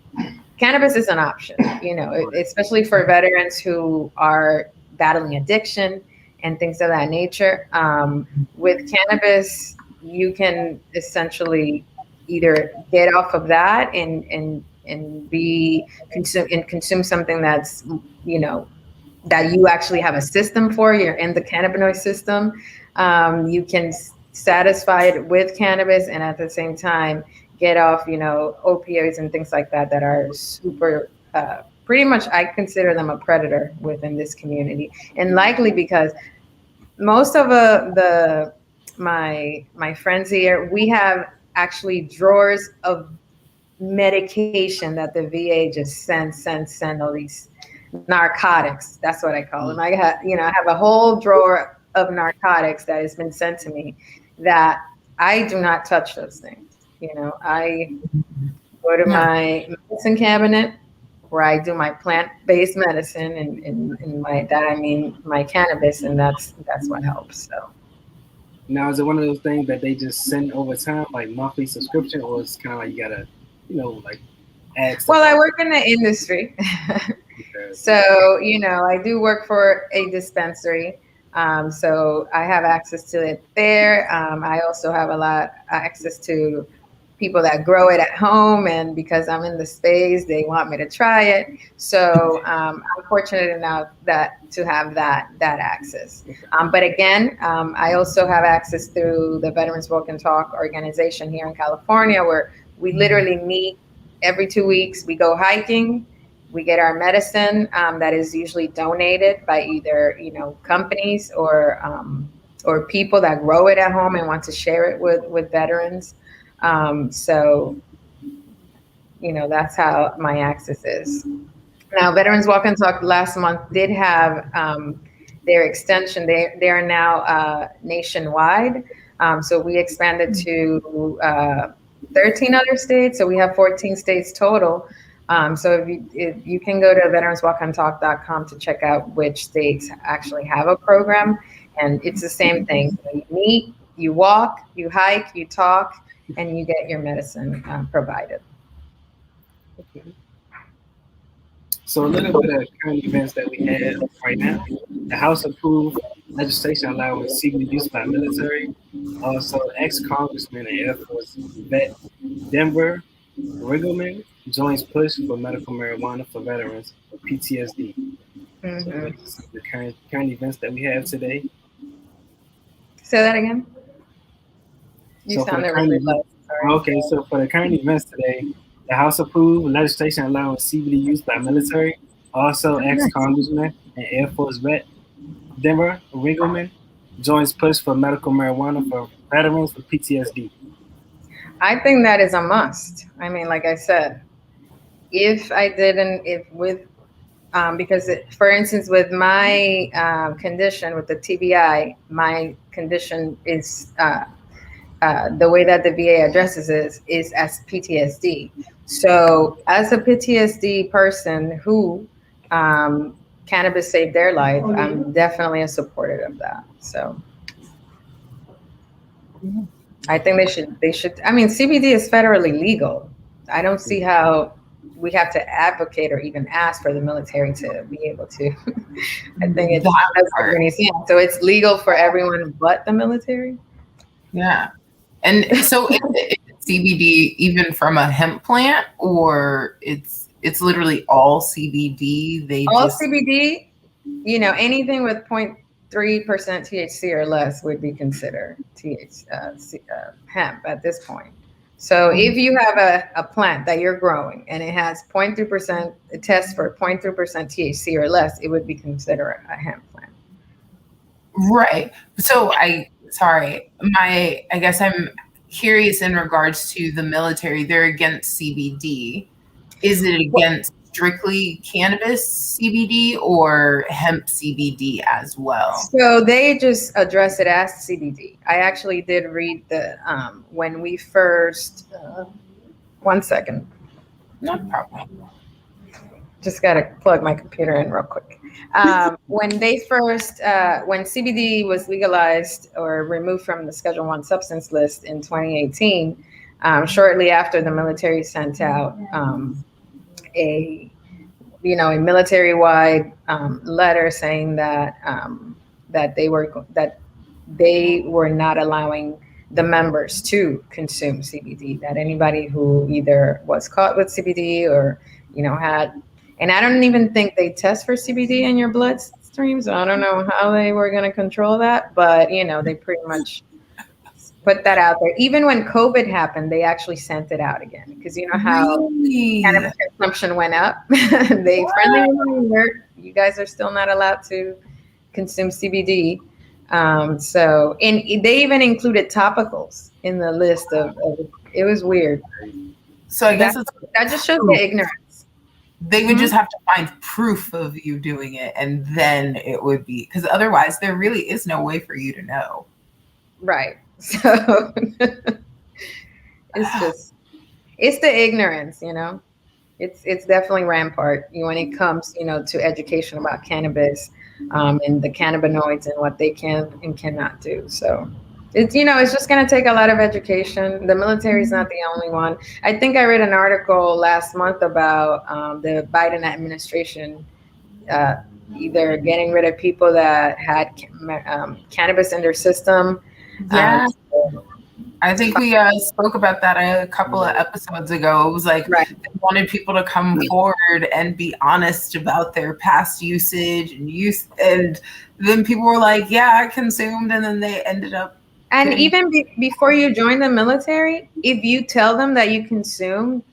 Cannabis is an option, especially for veterans who are battling addiction and things of that nature. With cannabis, you can essentially either get off of that and consume something that's, that you actually have a system for. You're in the cannabinoid system. You can satisfy it with cannabis and at the same time get off, opioids and things like that are super, pretty much, I consider them a predator within this community. And likely because most of my friends here, we have actually drawers of medication that the VA just send all these narcotics. That's what I call them. I have a whole drawer of narcotics that has been sent to me that I do not touch those things. I go to my medicine cabinet where I do my plant-based medicine, and I mean my cannabis, and that's what helps. So. Now, is it one of those things that they just send over time, like monthly subscription, or it's kind of like you gotta, like add? Well, I work in the industry, so I do work for a dispensary, so I have access to it there. I also have a lot access to people that grow it at home, and because I'm in the space, they want me to try it. So I'm fortunate enough to have that access. But again, I also have access through the Veterans Walk and Talk organization here in California, where we literally meet every 2 weeks. We go hiking. We get our medicine that is usually donated by either companies or people that grow it at home and want to share it with veterans. So, that's how my access is. Now, Veterans Walk and Talk last month did have their extension. They are now nationwide. So we expanded to 13 other states. So we have 14 states total. So if you can go to veteranswalkandtalk.com to check out which states actually have a program. And it's the same thing. You meet, you walk, you hike, you talk, and you get your medicine provided. Okay. So a little bit of current events that we have right now. The House approved legislation allowing CBD use by military. Also, ex-congressman and Air Force vet Denver Riggleman joins push for medical marijuana for veterans with PTSD. So these are the current events that we have today. Say that again. You sounded really low. Sorry. Okay, so for the current events today, the House approved legislation allowing CBD use by military. Also, ex-congressman and Air Force vet Denver Riggleman joins push for medical marijuana for veterans with PTSD. I think that is a must. I mean, like I said, because for instance, with my condition, with the TBI, my condition is the way that the VA addresses it is as PTSD. So as a PTSD person who cannabis saved their life, I'm definitely a supporter of that. So I think they should. I mean, CBD is federally legal. I don't see how we have to advocate or even ask for the military to be able to. I think it's so it's legal for everyone but the military. Yeah. And so is CBD even from a hemp plant, or it's literally all CBD? CBD, anything with 0.3% THC or less would be considered hemp at this point. So if you have a plant that you're growing and it has 0.3%, it tests for 0.3% THC or less, it would be considered a hemp plant. Right. So I guess I'm curious in regards to the military. They're against CBD. Is it against strictly cannabis CBD or hemp CBD as well? So they just address it as CBD. I actually did read the when we first. 1 second. No problem. Just got to plug my computer in real quick. When CBD was legalized or removed from the Schedule I substance list in 2018, shortly after the military sent out a military-wide letter saying that that they were not allowing the members to consume CBD. That anybody who either was caught with CBD or had. And I don't even think they test for CBD in your bloodstream, so I don't know how they were going to control that. But, they pretty much put that out there. Even when COVID happened, they actually sent it out again. Because you know how cannabis consumption went up? They friendly reminder, you guys are still not allowed to consume CBD. And they even included topicals in the list of it was weird. So I guess that just shows the ignorance. They would just have to find proof of you doing it, and then it would be, because otherwise there really is no way for you to know. Right. So it's the ignorance, it's definitely rampart when it comes, to education about cannabis and the cannabinoids and what they can and cannot do. So it's just going to take a lot of education. The military is not the only one. I think I read an article last month about the Biden administration either getting rid of people that had cannabis in their system. Yeah. I think we spoke about that a couple of episodes ago. It was like they wanted people to come forward and be honest about their past usage and use. And then people were like, yeah, I consumed. And then they ended up. And even before you join the military, if you tell them that you consume,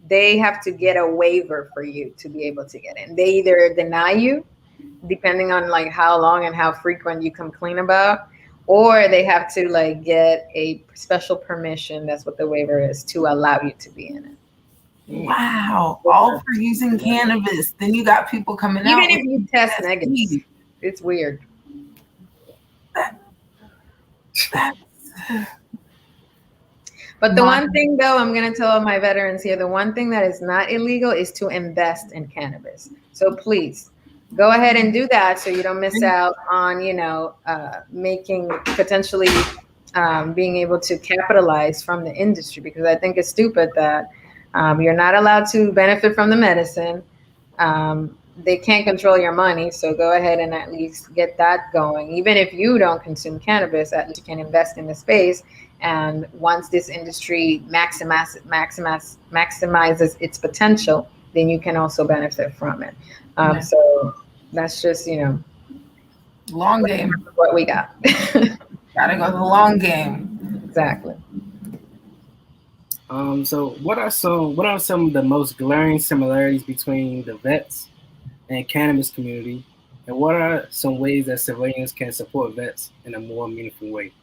they have to get a waiver for you to be able to get in. They either deny you, depending on like how long and how frequent you come clean about, or they have to like get a special permission. That's what the waiver is, to allow you to be in it. Wow. All for using cannabis. Then you got people coming out. Even if you test negative, it's weird. But the one thing, though, I'm going to tell my veterans here, the one thing that is not illegal is to invest in cannabis. So please go ahead and do that so you don't miss out on, making potentially being able to capitalize from the industry, because I think it's stupid that you're not allowed to benefit from the medicine. They can't control your money. So go ahead and at least get that going. Even if you don't consume cannabis, at least you can invest in the space. And once this industry maximizes its potential, then you can also benefit from it. So that's just, long game. What we got. Gotta go the long game. Exactly. So what are some of the most glaring similarities between the vets and cannabis community, and what are some ways that civilians can support vets in a more meaningful way?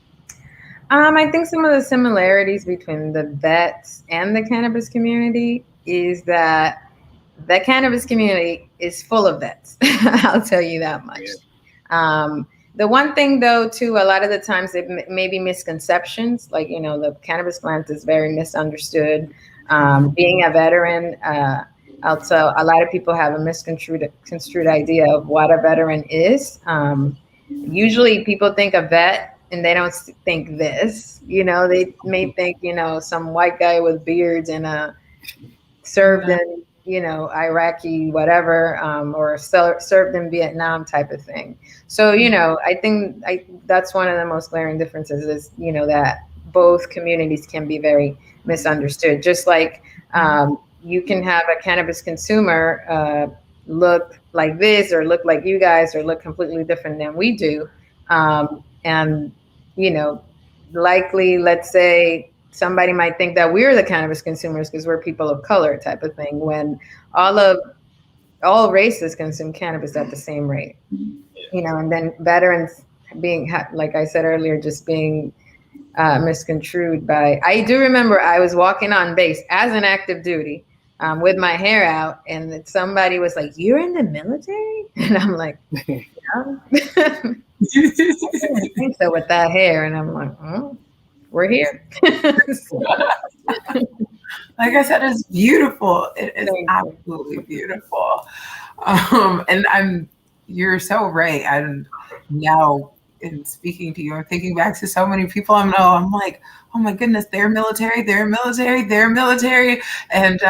I think some of the similarities between the vets and the cannabis community is that the cannabis community is full of vets. I'll tell you that much. Yeah. The one thing, though, too, a lot of the times it may be misconceptions. Like, the cannabis plant is very misunderstood. Being a veteran, also, a lot of people have a misconstrued idea of what a veteran is. Usually people think a vet and they don't think this, they may think, some white guy with beards and served in, Iraqi, whatever, or served in Vietnam type of thing. So, I think that's one of the most glaring differences is, that both communities can be very misunderstood. Just like you can have a cannabis consumer look like this or look like you guys or look completely different than we do. And, likely, let's say, somebody might think that we're the cannabis consumers because we're people of color type of thing, when all races consume cannabis at the same rate. And then veterans being, like I said earlier, just being misconstrued by, I do remember I was walking on base as an active duty with my hair out, and somebody was like, "You're in the military?" And I'm like, "Yeah." I think so with that hair. And I'm like, "Oh, we're here." Like I said, it's beautiful. It is absolutely beautiful. And you're so right. I'm now, in speaking to you, I'm thinking back to so many people I'm like, oh my goodness, they're military. And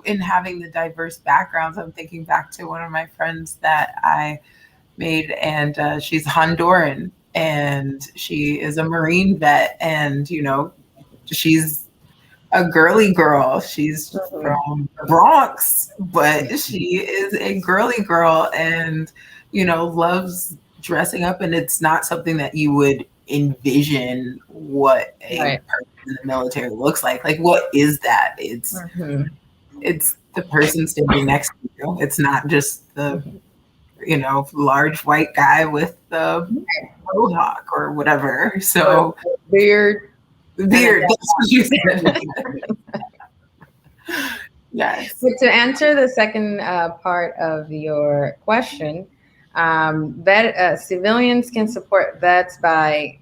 in having the diverse backgrounds, I'm thinking back to one of my friends that I made, and she's Honduran, and she is a Marine vet, and she's a girly girl. She's from the Bronx, but she is a girly girl, and loves dressing up. And it's not something that you would envision what a person in the military looks like. Like, what is that? It's the person standing next to you. It's not just the large white guy with the mohawk or whatever. So beard. That's what you said. Yes. So to answer the second part of your question, civilians can support vets by,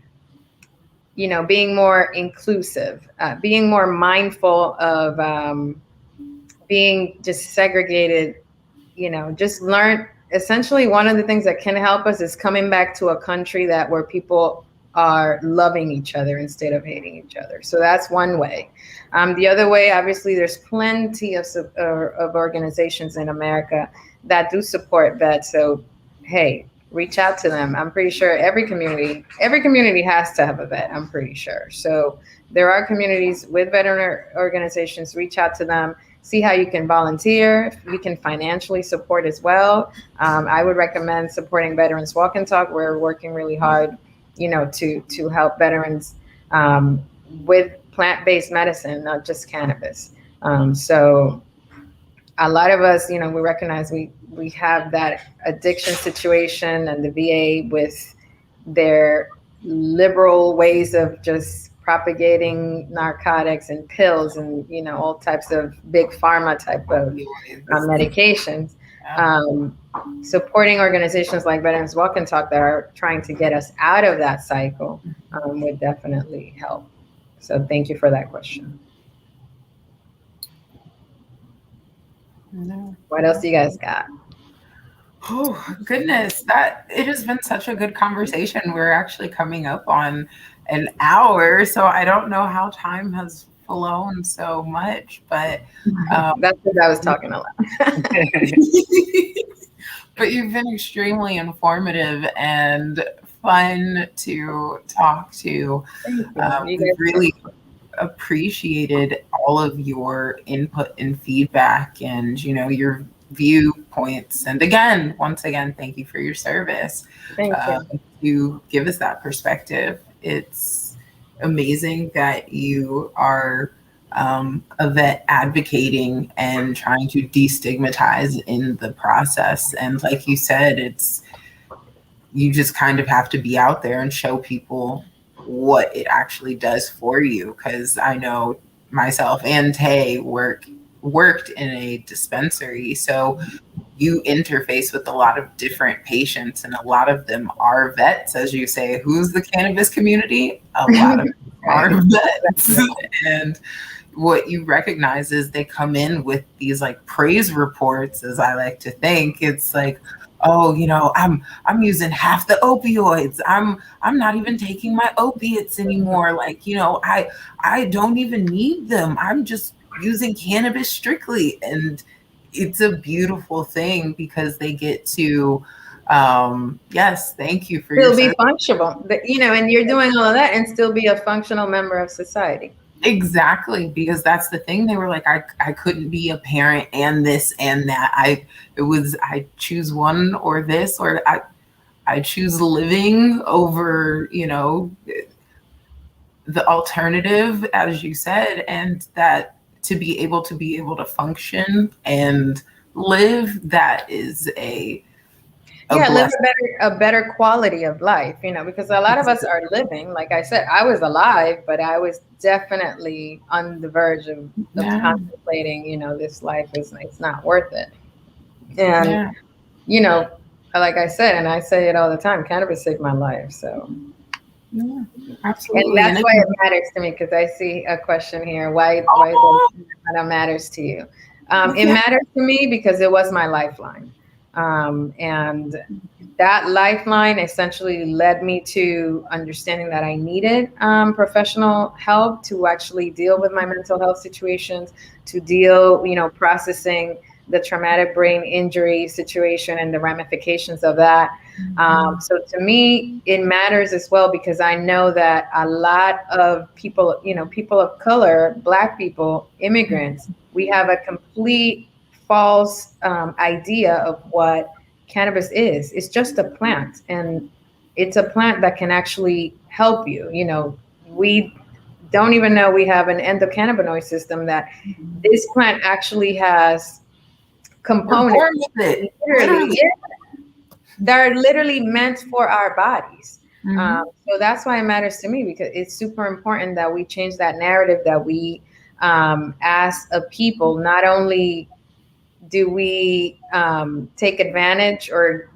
being more inclusive, being more mindful of being just segregated, just learn. Essentially, one of the things that can help us is coming back to a country where people are loving each other instead of hating each other. So that's one way. The other way, obviously, there's plenty of organizations in America that do support vets. So, hey, reach out to them. I'm pretty sure every community has to have a vet, I'm pretty sure. So there are communities with veteran organizations. Reach out to them. See how you can volunteer. You can financially support as well. I would recommend supporting Veterans Walk and Talk. We're working really hard, to help veterans with plant-based medicine, not just cannabis. So a lot of us, we recognize we have that addiction situation, and the VA with their liberal ways of just propagating narcotics and pills and all types of big pharma type of medications. supporting organizations like Veterans Walk and Talk that are trying to get us out of that cycle would definitely help. So thank you for that question. No. What else do you guys got? Oh goodness, that it has been such a good conversation. We're actually coming up on an hour, so I don't know how time has flown so much, but That's because I was talking a lot. but you've been extremely informative and fun to talk to. We really appreciated all of your input and feedback, and your viewpoints. And once again, thank you for your service. Thank you. To give us that perspective. It's amazing that you are a vet advocating and trying to destigmatize in the process. And like you said, you just kind of have to be out there and show people what it actually does for you. Because I know myself and Tay worked in a dispensary, so you interface with a lot of different patients, and a lot of them are vets, as you say. Who's the cannabis community? A lot of them are vets. And what you recognize is they come in with these like praise reports, as I like to think. It's like, oh, I'm using half the opioids. I'm not even taking my opiates anymore. Like, I don't even need them. I'm just using cannabis strictly. And it's a beautiful thing because they get to, yes, thank you for still be functional, and you're doing all of that and still be a functional member of society. Exactly, because that's the thing. They were like, I couldn't be a parent and this and that. I choose one or this, or I choose living over, the alternative, as you said, and that to be able to function and live, that is live a better quality of life, because a lot of us are living, like I said, I was alive, but I was definitely on the verge of contemplating, this life it's not worth it. And, like I said, and I say it all the time, cannabis saved my life. So yeah, absolutely. And that's why it matters to me, because I see a question here. Why that matters to you? It matters to me because it was my lifeline. And that lifeline essentially led me to understanding that I needed professional help to actually deal with my mental health situations, to deal, processing the traumatic brain injury situation and the ramifications of that. So to me, it matters as well, because I know that a lot of people, people of color, Black people, immigrants, we have a complete false idea of what cannabis is. It's just a plant, and it's a plant that can actually help you. We don't even know we have an endocannabinoid system, that this plant actually has components that are literally meant for our bodies. So that's why it matters to me, because it's super important that we change that narrative, that we, as a people, not only do we take advantage or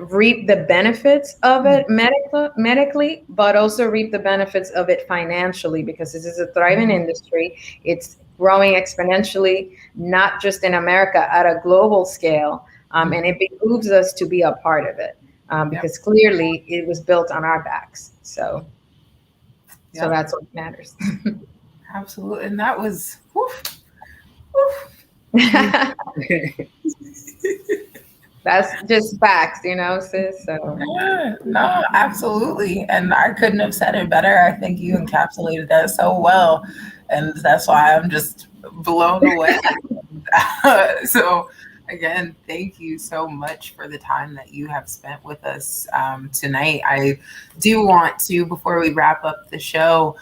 reap the benefits of it medically, but also reap the benefits of it financially, because this is a thriving industry. It's growing exponentially, not just in America, at a global scale. And it behooves us to be a part of it, because clearly it was built on our backs. So that's what matters. Absolutely. And that was, That's just facts, sis. So no, absolutely. And I couldn't have said it better. I think you encapsulated that so well. And that's why I'm just blown away. So again, thank you so much for the time that you have spent with us tonight. I do want to, before we wrap up the show,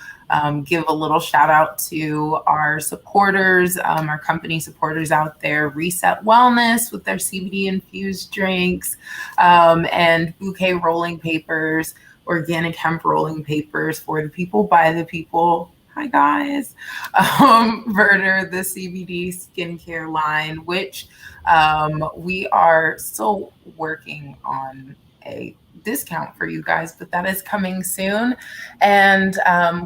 give a little shout out to our supporters, our company supporters out there, Reset Wellness with their CBD infused drinks, and Bouquet rolling papers, organic hemp rolling papers for the people, by the people. hi guys. Verter, the CBD skincare line, which we are still working on a discount for you guys, but that is coming soon. And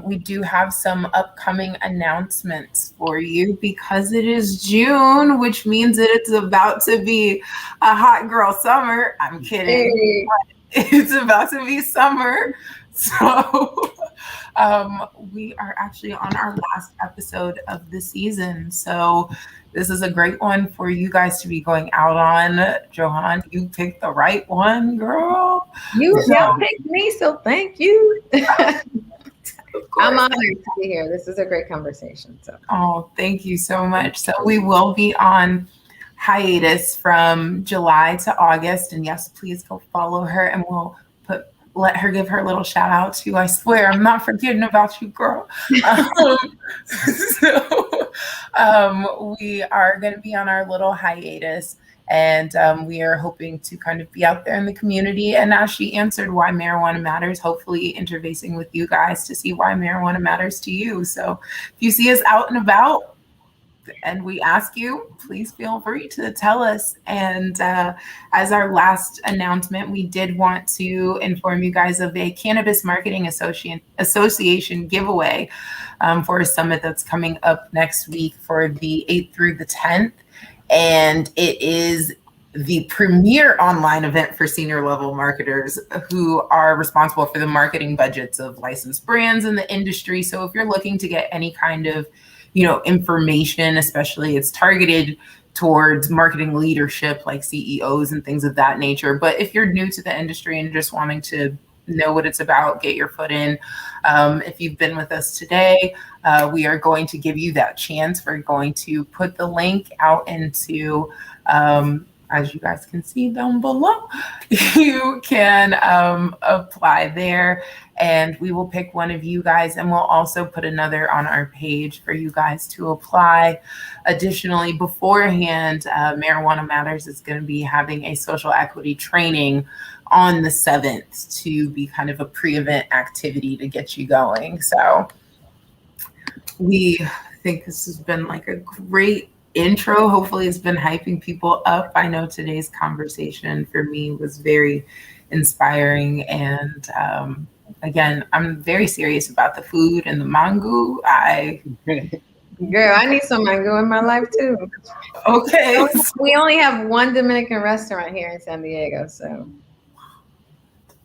we do have some upcoming announcements for you because it is June, which means that it's about to be a hot girl summer. I'm kidding. Hey. It's about to be summer. So we are actually on our last episode of the season. So this is a great one for you guys to be going out on. Johan, you picked the right one, girl. Y'all picked me, so thank you. I'm honored to be here. This is a great conversation. So. Oh, thank you so much. So we will be on hiatus from July to August. And yes, please go follow her, and we'll let her give her little shout out to you. I swear, I'm not forgetting about you, girl. We are going to be on our little hiatus, and we are hoping to kind of be out there in the community. And as she answered why marijuana matters, hopefully interfacing with you guys to see why marijuana matters to you. So if you see us out and about and we ask you, please feel free to tell us. And as our last announcement, we did want to inform you guys of a Cannabis Marketing Association giveaway for a summit that's coming up next week for the 8th through the 10th. And it is the premier online event for senior level marketers who are responsible for the marketing budgets of licensed brands in the industry. So if you're looking to get any kind of information, especially it's targeted towards marketing leadership like CEOs and things of that nature. But if you're new to the industry and just wanting to know what it's about, get your foot in. If you've been with us today, we are going to give you that chance. We're going to put the link out into, as you guys can see down below, you can apply there. And we will pick one of you guys, and we'll also put another on our page for you guys to apply. Additionally, beforehand, Marijuana Matters is going to be having a social equity training on the 7th to be kind of a pre-event activity to get you going. So we think this has been like a great intro. Hopefully it's been hyping people up. I know today's conversation for me was very inspiring, and again, I'm very serious about the food and the mango. Girl, I need some mango in my life too. Okay. We only have one Dominican restaurant here in San Diego, so.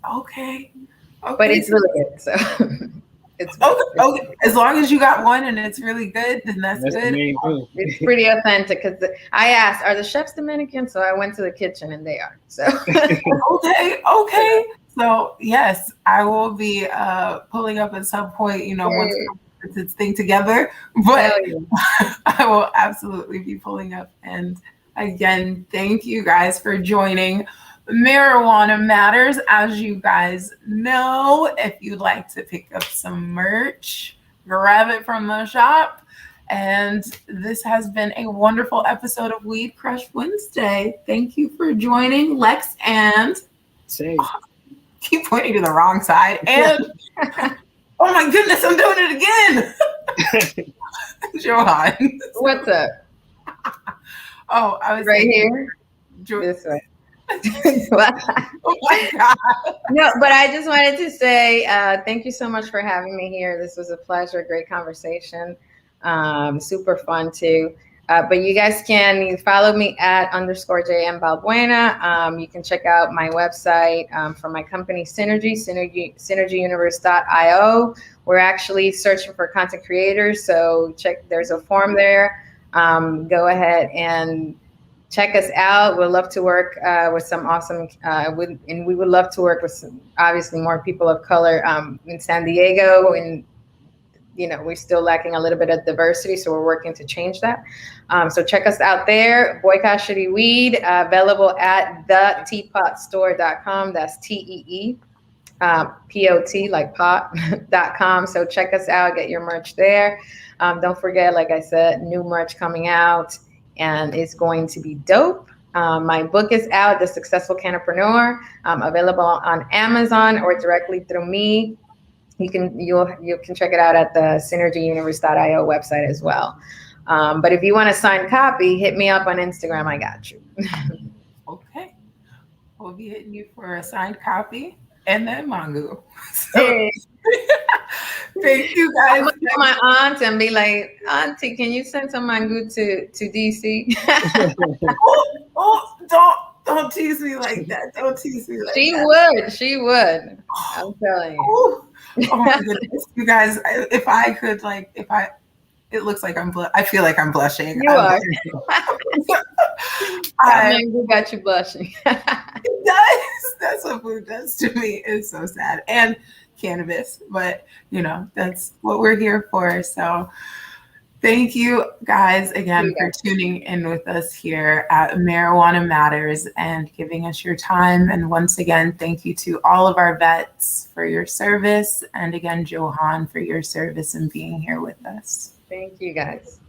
Okay. But it's really good, so. It's okay. As long as you got one and it's really good, then that's good. It's pretty authentic because I asked, are the chefs Dominican? So I went to the kitchen and they are. So. Okay. So yes, I will be pulling up at some point, once it puts its thing together. But I will absolutely be pulling up. And again, thank you guys for joining Marijuana Matters. As you guys know, if you'd like to pick up some merch, grab it from the shop. And this has been a wonderful episode of Weed Crush Wednesday. Thank you for joining, Lex and keep pointing to the wrong side. And oh my goodness, I'm doing it again. Joan. What's up? Oh, I was right here. This way. Oh my God. No, but I just wanted to say thank you so much for having me here. This was a pleasure, great conversation, super fun too. But you guys can follow me at _JM Balbuena. You can check out my website for my company synergyuniverse.io. We're actually searching for content creators, so there's a form there. Go ahead and check us out. We'd love to work with some awesome, and we would love to work with obviously more people of color in San Diego. And we're still lacking a little bit of diversity, so we're working to change that. So check us out there. Boycott Shitty Weed, available at theteapotstore.com. That's TEE. POT like pot.com. So check us out, get your merch there. Don't forget, like I said, new merch coming out, and it's going to be dope. My book is out, The Successful Cannapreneur, available on Amazon or directly through me. you can check it out at the synergyuniverse.io website as well. But if you want a signed copy, hit me up on Instagram. I got you. Okay. We'll be hitting you for a signed copy and then mango. So, Hey. thank you guys. I'm gonna call my aunt and be like, Auntie, can you send some mango to DC? Don't tease me like that. Don't tease me like She that. She would. I'm telling you. Oh my goodness. You guys, it looks like I feel like I'm blushing. You are. Mango got you blushing. It does. That's what food does to me. It's so sad. And cannabis, but that's what we're here for. So thank you guys again for tuning in with us here at Marijuana Matters and giving us your time. And once again, thank you to all of our vets for your service. And again, Johan, for your service and being here with us. Thank you guys.